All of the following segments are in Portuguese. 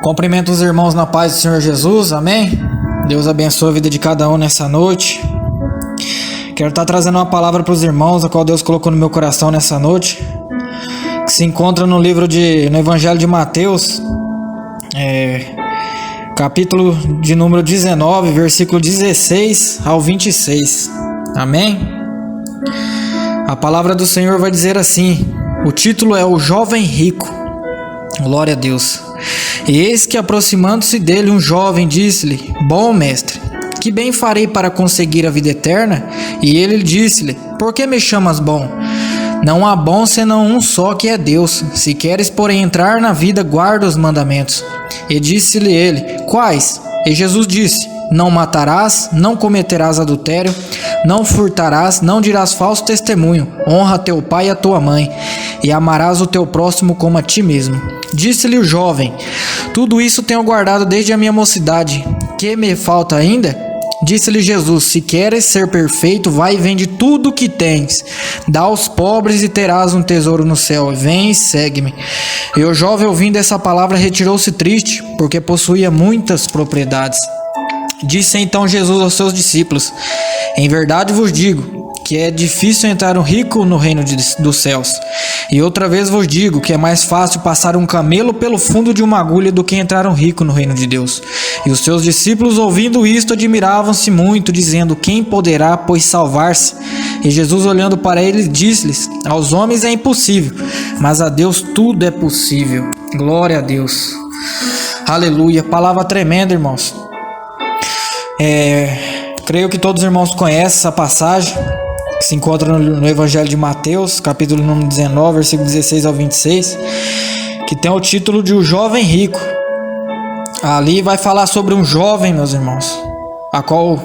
Cumprimento os irmãos na paz do Senhor Jesus, amém? Deus abençoe a vida de cada um nessa noite. Quero estar trazendo uma palavra para os irmãos, a qual Deus colocou no meu coração nessa noite, que se encontra no Evangelho de Mateus, capítulo de número 19, versículo 16 ao 26, amém? A palavra do Senhor vai dizer assim, o título é O Jovem Rico, glória a Deus. E eis que, aproximando-se dele, um jovem disse-lhe: Bom mestre, que bem farei para conseguir a vida eterna? E ele disse-lhe: Por que me chamas bom? Não há bom senão um só, que é Deus. Se queres, porém, entrar na vida, guarda os mandamentos. E disse-lhe ele: Quais? E Jesus disse: Não matarás, não cometerás adultério, não furtarás, não dirás falso testemunho, honra teu pai e a tua mãe, e amarás o teu próximo como a ti mesmo. Disse-lhe o jovem: Tudo isso tenho guardado desde a minha mocidade. Que me falta ainda? Disse-lhe Jesus: Se queres ser perfeito, vai e vende tudo o que tens, dá aos pobres e terás um tesouro no céu. Vem e segue-me. E o jovem, ouvindo essa palavra, retirou-se triste, porque possuía muitas propriedades. Disse então Jesus aos seus discípulos: Em verdade vos digo que é difícil entrar um rico no reino dos céus. E outra vez vos digo que é mais fácil passar um camelo pelo fundo de uma agulha do que entrar um rico no reino de Deus. E os seus discípulos, ouvindo isto, admiravam-se muito, dizendo: Quem poderá, pois, salvar-se? E Jesus, olhando para eles, disse-lhes: Aos homens é impossível, mas a Deus tudo é possível. Glória a Deus. Aleluia. Palavra tremenda, irmãos. Creio que todos os irmãos conhecem essa passagem, que se encontra no Evangelho de Mateus, capítulo número 19, versículo 16 ao 26, que tem o título de O Jovem Rico. Ali vai falar sobre um jovem, meus irmãos, a qual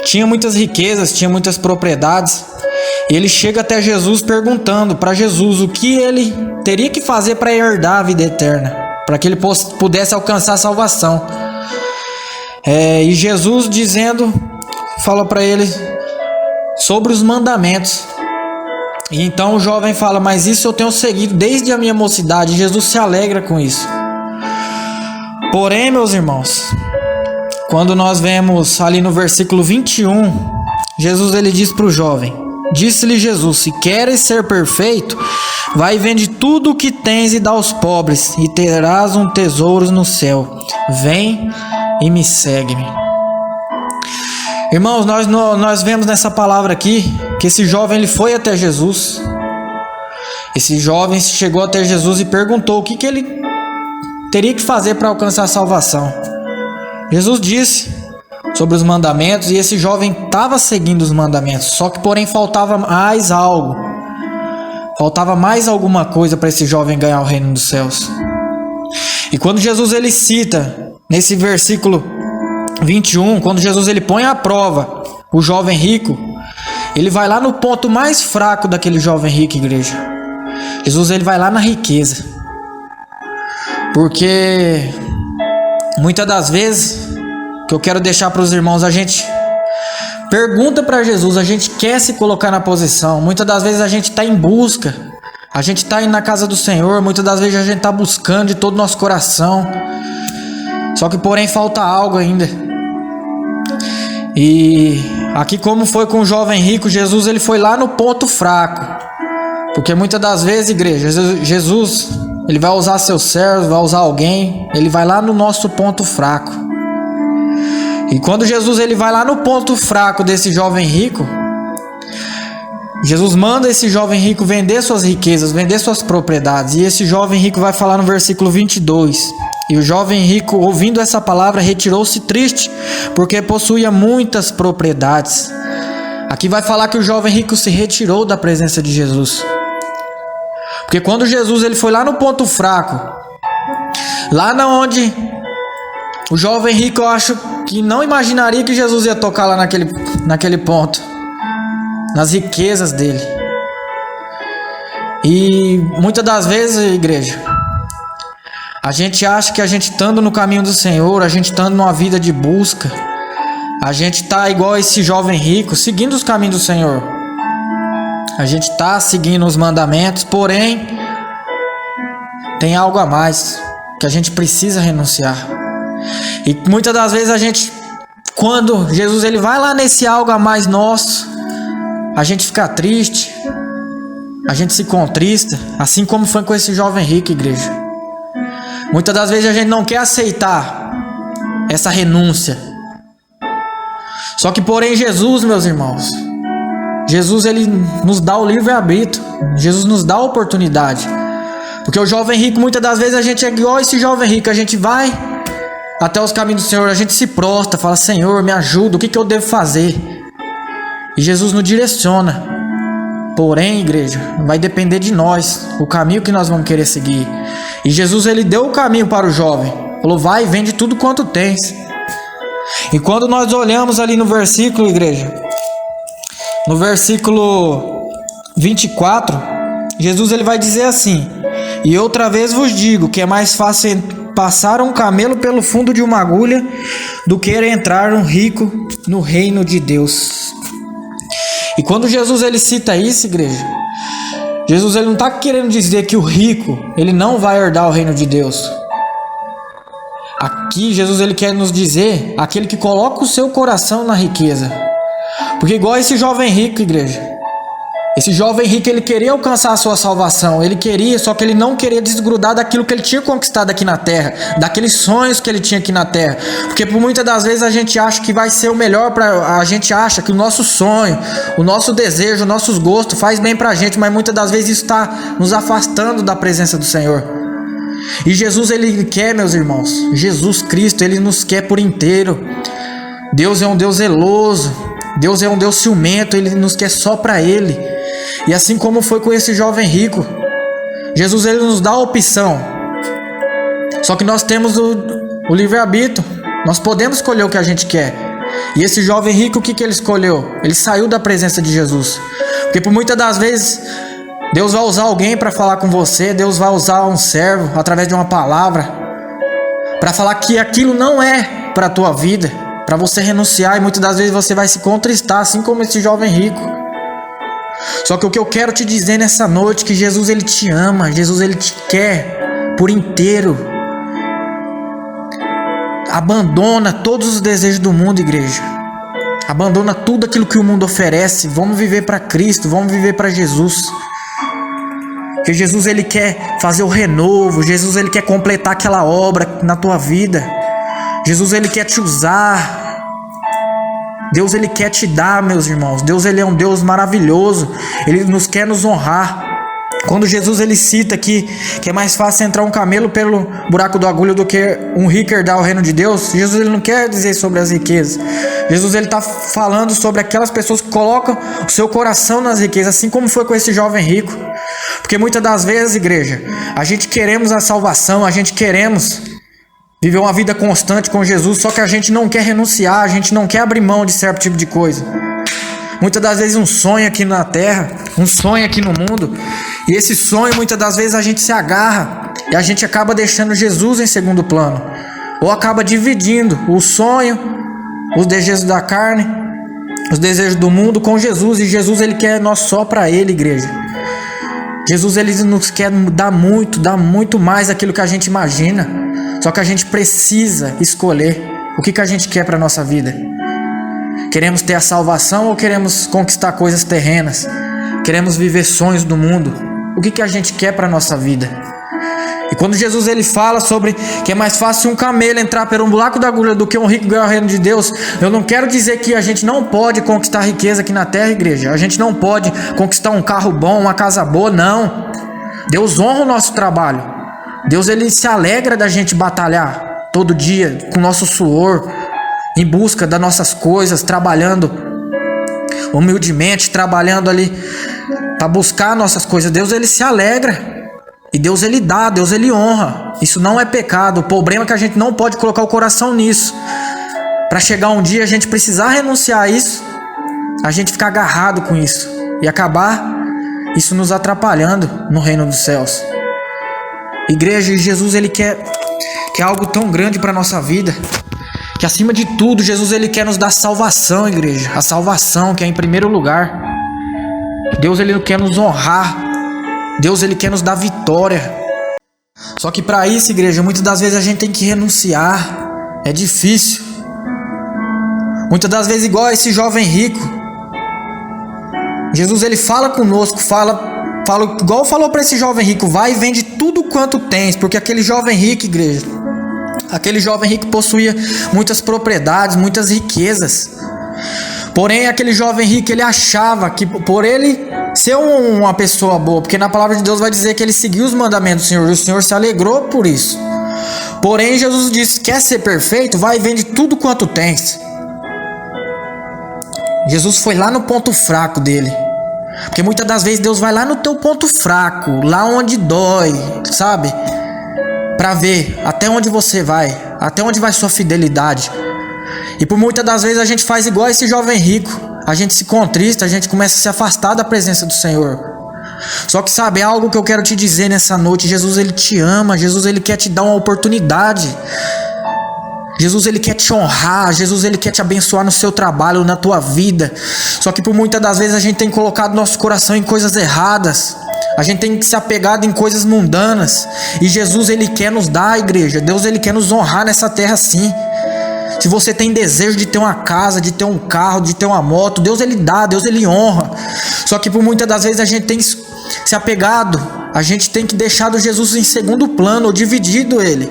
tinha muitas riquezas, tinha muitas propriedades, e ele chega até Jesus perguntando para Jesus o que ele teria que fazer para herdar a vida eterna, para que ele pudesse alcançar a salvação. E Jesus fala para ele sobre os mandamentos. E então o jovem fala: Mas isso eu tenho seguido desde a minha mocidade. Jesus se alegra com isso. Porém, meus irmãos, quando nós vemos ali no versículo 21, Jesus ele diz para o jovem: Disse-lhe Jesus: Se queres ser perfeito, vai e vende tudo o que tens e dá aos pobres, e terás um tesouro no céu. Vem e me segue-me. Irmãos, nós vemos nessa palavra aqui que esse jovem ele foi até Jesus. Esse jovem chegou até Jesus e perguntou o que ele teria que fazer para alcançar a salvação. Jesus disse sobre os mandamentos e esse jovem estava seguindo os mandamentos, só que porém faltava mais algo. Faltava mais alguma coisa para esse jovem ganhar o reino dos céus. E quando Jesus ele cita nesse versículo 21, quando Jesus ele põe à prova o jovem rico, ele vai lá no ponto mais fraco daquele jovem rico, igreja. Jesus ele vai lá na riqueza. Porque muitas das vezes que eu quero deixar para os irmãos, a gente pergunta para Jesus, a gente quer se colocar na posição. Muitas das vezes a gente está em busca, a gente está indo na casa do Senhor, muitas das vezes a gente está buscando de todo o nosso coração. Só que porém falta algo ainda. E aqui, como foi com o jovem rico, Jesus ele foi lá no ponto fraco. Porque muitas das vezes, igreja, Jesus ele vai usar seus servos, vai usar alguém, ele vai lá no nosso ponto fraco. E quando Jesus ele vai lá no ponto fraco desse jovem rico, Jesus manda esse jovem rico vender suas riquezas, vender suas propriedades. E esse jovem rico vai falar no versículo 22: E o jovem rico, ouvindo essa palavra, retirou-se triste, porque possuía muitas propriedades. Aqui vai falar que o jovem rico se retirou da presença de Jesus. Porque quando Jesus ele foi lá no ponto fraco, lá na onde o jovem rico, eu acho que não imaginaria que Jesus ia tocar lá naquele ponto, nas riquezas dele. E muitas das vezes, igreja, a gente acha que a gente estando no caminho do Senhor, a gente estando numa vida de busca, a gente está igual esse jovem rico, seguindo os caminhos do Senhor. A gente está seguindo os mandamentos, porém tem algo a mais. que a gente precisa renunciar. E muitas das vezes a gente, quando Jesus ele vai lá nesse algo a mais nosso, a gente fica triste, a gente se contrista, assim como foi com esse jovem rico, igreja. Muitas das vezes a gente não quer aceitar essa renúncia. Só que porém Jesus, meus irmãos, Jesus ele nos dá o livre-arbítrio, Jesus nos dá a oportunidade. Porque o jovem rico, muitas das vezes a gente é igual esse jovem rico, a gente vai até os caminhos do Senhor, a gente se prostra, fala: Senhor, me ajuda, o que eu devo fazer? E Jesus nos direciona. Porém, igreja, vai depender de nós, o caminho que nós vamos querer seguir. E Jesus ele deu o caminho para o jovem, falou: vai, vende tudo quanto tens. E quando nós olhamos ali no versículo, igreja, no versículo 24, Jesus ele vai dizer assim: e outra vez vos digo que é mais fácil passar um camelo pelo fundo de uma agulha do que entrar um rico no reino de Deus. E quando Jesus ele cita isso, igreja, Jesus ele não está querendo dizer que o rico ele não vai herdar o reino de Deus. Aqui Jesus ele quer nos dizer aquele que coloca o seu coração na riqueza. Porque igual esse jovem rico, igreja, esse jovem rico ele queria alcançar a sua salvação, ele queria, só que ele não queria desgrudar daquilo que ele tinha conquistado aqui na terra, daqueles sonhos que ele tinha aqui na terra. Porque por muitas das vezes a gente acha que vai ser o melhor a gente acha que o nosso sonho, o nosso desejo, os nossos gostos faz bem pra gente, mas muitas das vezes isso está nos afastando da presença do Senhor. E Jesus ele quer, meus irmãos, Jesus Cristo ele nos quer por inteiro. Deus é um Deus zeloso, Deus é um Deus ciumento, ele nos quer só para ele. E assim como foi com esse jovem rico, Jesus ele nos dá a opção. Só que nós temos o livre-arbítrio. Nós podemos escolher o que a gente quer. E esse jovem rico, o que ele escolheu? Ele saiu da presença de Jesus. Porque por muitas das vezes Deus vai usar alguém para falar com você, Deus vai usar um servo através de uma palavra para falar que aquilo não é para a tua vida, para você renunciar, e muitas das vezes você vai se contristar, assim como esse jovem rico. Só que o que eu quero te dizer nessa noite, que Jesus ele te ama, Jesus ele te quer por inteiro. Abandona todos os desejos do mundo, igreja. Abandona tudo aquilo que o mundo oferece. Vamos viver para Cristo, vamos viver para Jesus. Porque Jesus ele quer fazer o renovo, Jesus ele quer completar aquela obra na tua vida. Jesus ele quer te usar. Deus ele quer te dar, meus irmãos. Deus ele é um Deus maravilhoso. Ele nos quer nos honrar. Quando Jesus ele cita aqui que é mais fácil entrar um camelo pelo buraco da agulha do que um rico herdar o reino de Deus, Jesus ele não quer dizer sobre as riquezas. Jesus ele está falando sobre aquelas pessoas que colocam o seu coração nas riquezas, assim como foi com esse jovem rico. Porque muitas das vezes, igreja, a gente queremos a salvação, a gente queremos viver uma vida constante com Jesus, só que a gente não quer renunciar, a gente não quer abrir mão de certo tipo de coisa. Muitas das vezes um sonho aqui na terra, um sonho aqui no mundo, e esse sonho muitas das vezes a gente se agarra e a gente acaba deixando Jesus em segundo plano, ou acaba dividindo o sonho, os desejos da carne, os desejos do mundo com Jesus, e Jesus ele quer nós só para ele, igreja. Jesus ele nos quer dar muito mais daquilo que a gente imagina. Só que a gente precisa escolher o que a gente quer para a nossa vida. Queremos ter a salvação ou queremos conquistar coisas terrenas? Queremos viver sonhos do mundo? O que a gente quer para a nossa vida? E quando Jesus ele fala sobre que é mais fácil um camelo entrar pelo buraco da agulha do que um rico ganhar o reino de Deus, eu não quero dizer que a gente não pode conquistar riqueza aqui na terra, igreja. A gente não pode conquistar um carro bom, uma casa boa, não. Deus honra o nosso trabalho. Deus ele se alegra da gente batalhar todo dia com nosso suor, em busca das nossas coisas, trabalhando humildemente, trabalhando ali para buscar nossas coisas. Deus ele se alegra e Deus ele dá, Deus ele honra. Isso não é pecado. O problema é que a gente não pode colocar o coração nisso. Para chegar um dia a gente precisar renunciar a isso, a gente ficar agarrado com isso e acabar isso nos atrapalhando no reino dos céus. Igreja, Jesus ele quer algo tão grande para nossa vida, que acima de tudo Jesus ele quer nos dar salvação, igreja. A salvação que é em primeiro lugar. Deus ele quer nos honrar. Deus ele quer nos dar vitória. Só que para isso, igreja, muitas das vezes a gente tem que renunciar. É difícil. Muitas das vezes, igual esse jovem rico, Jesus ele fala conosco, fala igual falou para esse jovem rico: vai e vende tudo quanto tens, porque aquele jovem rico, igreja, aquele jovem rico possuía muitas propriedades, muitas riquezas. Porém, aquele jovem rico, ele achava que por ele ser uma pessoa boa, porque na palavra de Deus vai dizer que ele seguiu os mandamentos do Senhor, e o Senhor se alegrou por isso. Porém, Jesus disse: quer ser perfeito? Vai e vende tudo quanto tens. Jesus foi lá no ponto fraco dele. Porque muitas das vezes Deus vai lá no teu ponto fraco, lá onde dói, sabe? Para ver até onde você vai, até onde vai sua fidelidade. E por muitas das vezes a gente faz igual esse jovem rico. A gente se contrista, a gente começa a se afastar da presença do Senhor. Só que sabe, é algo que eu quero te dizer nessa noite: Jesus ele te ama, Jesus ele quer te dar uma oportunidade. Jesus ele quer te honrar, Jesus ele quer te abençoar no seu trabalho, na tua vida. Só que por muitas das vezes a gente tem colocado nosso coração em coisas erradas. A gente tem que se apegar em coisas mundanas. E Jesus ele quer nos dar, igreja. Deus ele quer nos honrar nessa terra sim. Se você tem desejo de ter uma casa, de ter um carro, de ter uma moto, Deus ele dá, Deus ele honra. Só que por muitas das vezes a gente tem se apegado, a gente tem que deixar Jesus em segundo plano, ou dividido ele.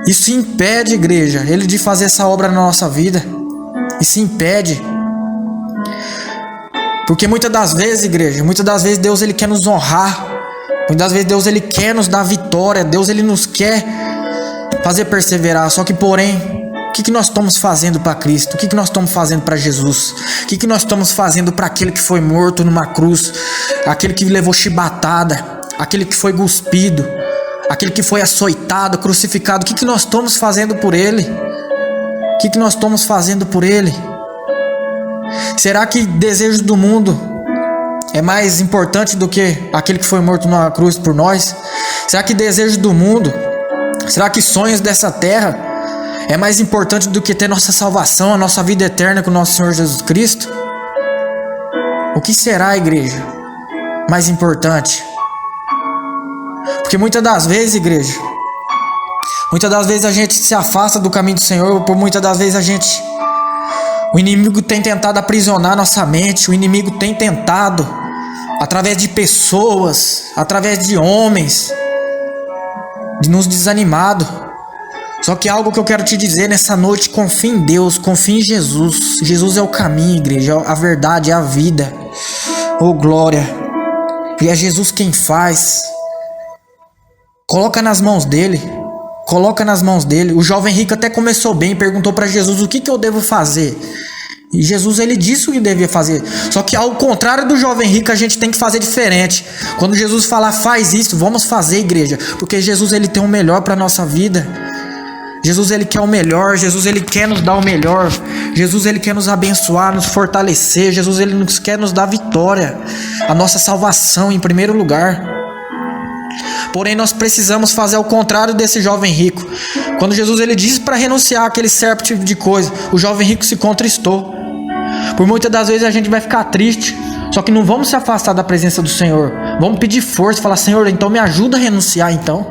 Isso impede, igreja, ele de fazer essa obra na nossa vida. Isso impede. Porque muitas das vezes, igreja, muitas das vezes Deus ele quer nos honrar. Muitas das vezes Deus ele quer nos dar vitória. Deus ele nos quer fazer perseverar. Só que porém, o que nós estamos fazendo para Cristo? O que nós estamos fazendo para Jesus? O que nós estamos fazendo para aquele que foi morto numa cruz? Aquele que levou chibatada? Aquele que foi cuspido? Aquele que foi açoitado, crucificado? O que nós estamos fazendo por ele? O que nós estamos fazendo por ele? Será que desejo do mundo é mais importante do que aquele que foi morto numa cruz por nós? Será que desejo do mundo, será que sonhos dessa terra é mais importante do que ter nossa salvação, a nossa vida eterna com o nosso Senhor Jesus Cristo? O que será, igreja, mais importante? Porque muitas das vezes, igreja, muitas das vezes a gente se afasta do caminho do Senhor. Por muitas das vezes o inimigo tem tentado aprisionar nossa mente. O inimigo tem tentado, através de pessoas, através de homens, de nos desanimado. Só que algo que eu quero te dizer nessa noite: confie em Deus, confie em Jesus. Jesus é o caminho, igreja, a verdade, é a vida. Oh glória! E é Jesus quem faz. Coloca nas mãos dele. Coloca nas mãos dele. O jovem rico até começou bem, perguntou para Jesus: o que eu devo fazer? E Jesus ele disse o que devia fazer. Só que ao contrário do jovem rico, a gente tem que fazer diferente. Quando Jesus falar faz isso, vamos fazer, igreja, porque Jesus ele tem o melhor para nossa vida. Jesus ele quer o melhor. Jesus ele quer nos dar o melhor. Jesus ele quer nos abençoar, nos fortalecer. Jesus ele quer nos dar vitória, a nossa salvação em primeiro lugar. Porém, nós precisamos fazer ao contrário desse jovem rico. Quando Jesus ele disse para renunciar àquele certo tipo de coisa, o jovem rico se contristou. Por muitas das vezes a gente vai ficar triste, só que não vamos se afastar da presença do Senhor. Vamos pedir força, falar: Senhor, então me ajuda a renunciar então.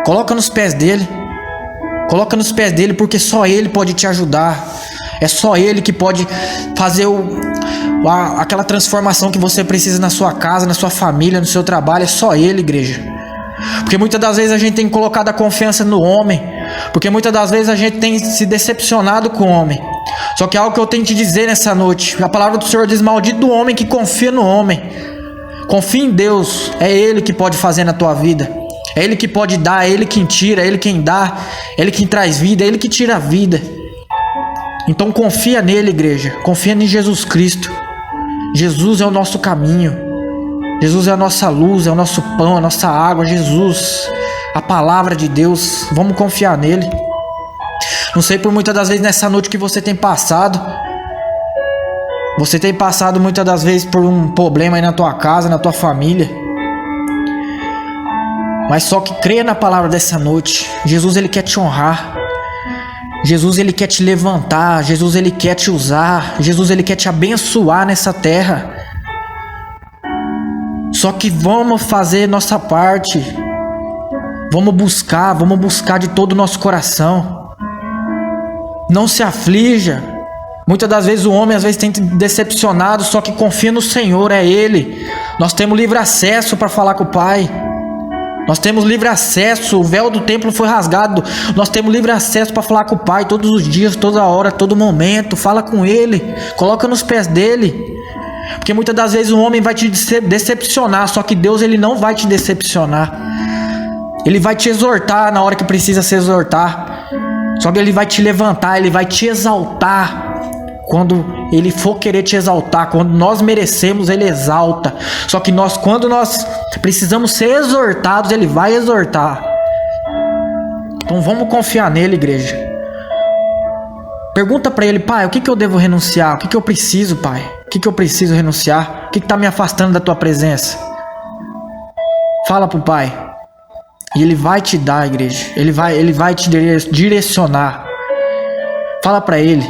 Coloca nos pés dele. Coloca nos pés dele, porque só ele pode te ajudar. É só ele que pode fazer aquela transformação que você precisa na sua casa, na sua família, no seu trabalho. É só ele, igreja. Porque muitas das vezes a gente tem colocado a confiança no homem. Porque muitas das vezes a gente tem se decepcionado com o homem. Só que algo que eu tenho que te dizer nessa noite: a palavra do Senhor diz: maldito do homem que confia no homem. Confia em Deus. É ele que pode fazer na tua vida. É ele que pode dar, é ele quem tira, é ele quem dá, é ele quem traz vida, é ele que tira a vida. Então confia nele, igreja. Confia em Jesus Cristo. Jesus é o nosso caminho. Jesus é a nossa luz, é o nosso pão, a nossa água. Jesus, a palavra de Deus. Vamos confiar nele. Não sei por muitas das vezes nessa noite que você tem passado. Você tem passado muitas das vezes por um problema aí na tua casa, na tua família. Mas só que creia na palavra dessa noite. Jesus ele quer te honrar. Jesus ele quer te levantar. Jesus ele quer te usar. Jesus ele quer te abençoar nessa terra. Só que vamos fazer nossa parte. Vamos buscar de todo o nosso coração. Não se aflija. Muitas das vezes o homem tem decepcionado, só que confia no Senhor, é Ele. Nós temos livre acesso para falar com o Pai. Nós temos livre acesso, o véu do templo foi rasgado. Nós temos livre acesso para falar com o Pai todos os dias, toda hora, todo momento. Fala com Ele, coloca nos pés dEle. Porque muitas das vezes o homem vai te decepcionar, só que Deus, Ele não vai te decepcionar. Ele vai te exortar na hora que precisa se exortar. Só que Ele vai te levantar, Ele vai te exaltar. Quando Ele for querer te exaltar, quando nós merecemos, Ele exalta. Só que quando nós precisamos ser exortados, Ele vai exortar. Então vamos confiar nele, igreja. Pergunta para Ele: Pai, o que eu devo renunciar? O que eu preciso, Pai? O que eu preciso renunciar? O que está me afastando da Tua presença? Fala para o Pai. E Ele vai te dar, igreja. Ele vai te direcionar. Fala para Ele.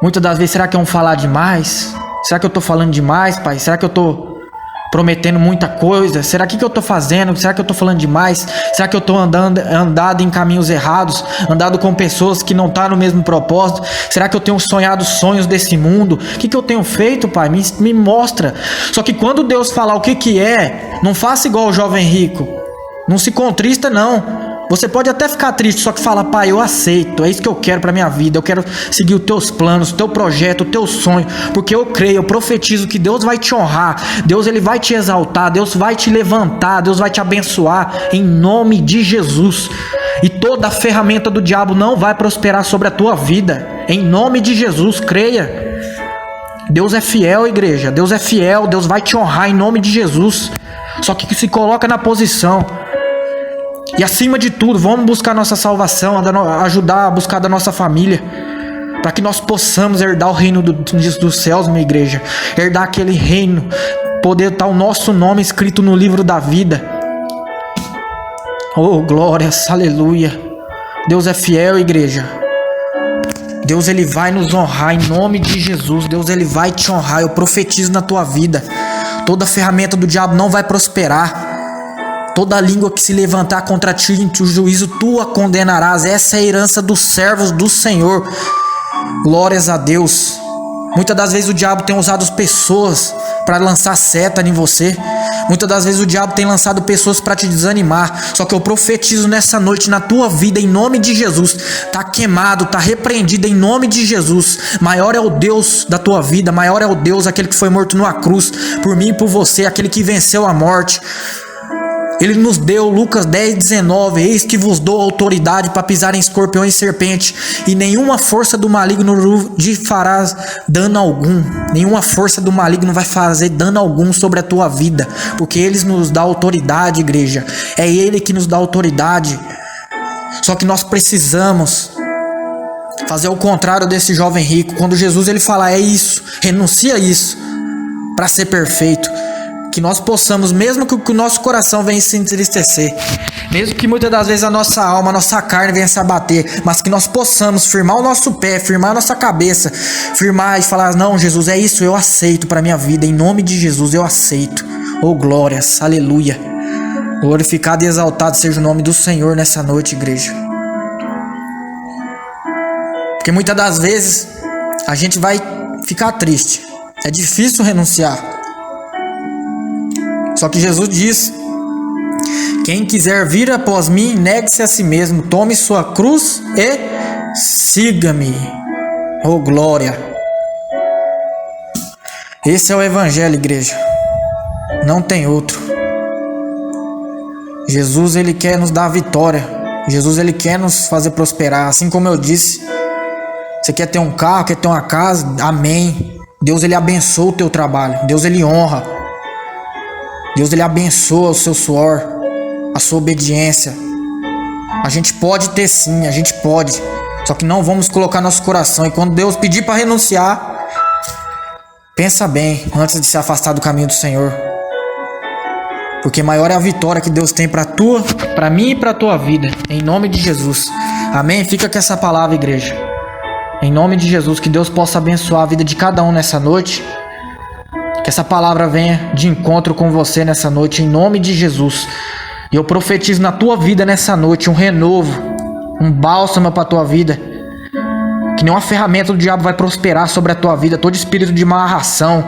Muitas das vezes, será que é um falar demais? Será que eu estou falando demais, Pai? Será que eu estou prometendo muita coisa? Será que eu estou fazendo? Será que eu estou falando demais? Será que eu estou andado em caminhos errados? Andado com pessoas que não estão no mesmo propósito? Será que eu tenho sonhado sonhos desse mundo? O que eu tenho feito, Pai? Me mostra. Só que quando Deus falar o que é, não faça igual o jovem rico. Não se contrista, não. Você pode até ficar triste, só que fala: Pai, eu aceito, é isso que eu quero para minha vida. Eu quero seguir os teus planos, o teu projeto, o teu sonho, porque eu creio, eu profetizo que Deus vai te honrar. Deus, Ele vai te exaltar, Deus vai te levantar, Deus vai te abençoar, em nome de Jesus. E toda a ferramenta do diabo não vai prosperar sobre a tua vida, em nome de Jesus, creia. Deus é fiel, igreja, Deus é fiel, Deus vai te honrar em nome de Jesus. Só que se coloca na posição. E acima de tudo, vamos buscar nossa salvação, ajudar a buscar da nossa família, para que nós possamos herdar o reino dos céus, minha igreja. Herdar aquele reino, poder estar o nosso nome escrito no livro da vida. Oh, glórias, aleluia. Deus é fiel, igreja. Deus, Ele vai nos honrar em nome de Jesus. Deus, Ele vai te honrar. Eu profetizo na tua vida. Toda ferramenta do diabo não vai prosperar. Toda língua que se levantar contra ti em juízo, tu a condenarás. Essa é a herança dos servos do Senhor. Glórias a Deus. Muitas das vezes o diabo tem usado as pessoas para lançar seta em você. Muitas das vezes o diabo tem lançado pessoas para te desanimar. Só que eu profetizo nessa noite na tua vida, em nome de Jesus. Está queimado, está repreendido em nome de Jesus. Maior é o Deus da tua vida. Maior é o Deus, aquele que foi morto numa cruz por mim e por você. Aquele que venceu a morte. Ele nos deu, Lucas 10:19, eis que vos dou autoridade para pisar em escorpiões e serpentes, e nenhuma força do maligno te fará dano algum. Nenhuma força do maligno vai fazer dano algum sobre a tua vida, porque Ele nos dá autoridade, igreja. É Ele que nos dá autoridade. Só que nós precisamos fazer o contrário desse jovem rico. Quando Jesus ele fala: é isso, renuncia a isso para ser perfeito. Que nós possamos, mesmo que o nosso coração venha se entristecer, mesmo que muitas das vezes a nossa alma, a nossa carne venha se abater, mas que nós possamos firmar o nosso pé, firmar a nossa cabeça, firmar e falar: não, Jesus, é isso, eu aceito para minha vida, em nome de Jesus eu aceito. Oh, glórias, aleluia. Glorificado e exaltado seja o nome do Senhor nessa noite, igreja. Porque muitas das vezes a gente vai ficar triste, é difícil renunciar. Só que Jesus diz: quem quiser vir após mim, negue-se a si mesmo, tome sua cruz e siga-me. Oh, glória. Esse é o evangelho, igreja. Não tem outro. Jesus, Ele quer nos dar a vitória. Jesus, Ele quer nos fazer prosperar. Assim como eu disse, você quer ter um carro, quer ter uma casa? Amém. Deus, Ele abençoa o teu trabalho. Deus, Ele honra. Deus, Ele abençoa o seu suor, a sua obediência. A gente pode ter sim, a gente pode. Só que não vamos colocar nosso coração. E quando Deus pedir para renunciar, pensa bem antes de se afastar do caminho do Senhor. Porque maior é a vitória que Deus tem para mim e para a tua vida. Em nome de Jesus. Amém? Fica com essa palavra, igreja. Em nome de Jesus, que Deus possa abençoar a vida de cada um nessa noite. Que essa palavra venha de encontro com você nessa noite, em nome de Jesus. E eu profetizo na tua vida nessa noite um renovo, um bálsamo para a tua vida. Que nenhuma ferramenta do diabo vai prosperar sobre a tua vida. Todo espírito de amarração,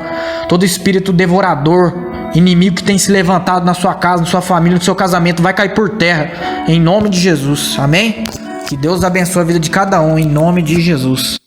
todo espírito devorador, inimigo que tem se levantado na sua casa, na sua família, no seu casamento, vai cair por terra, em nome de Jesus. Amém? Que Deus abençoe a vida de cada um, em nome de Jesus.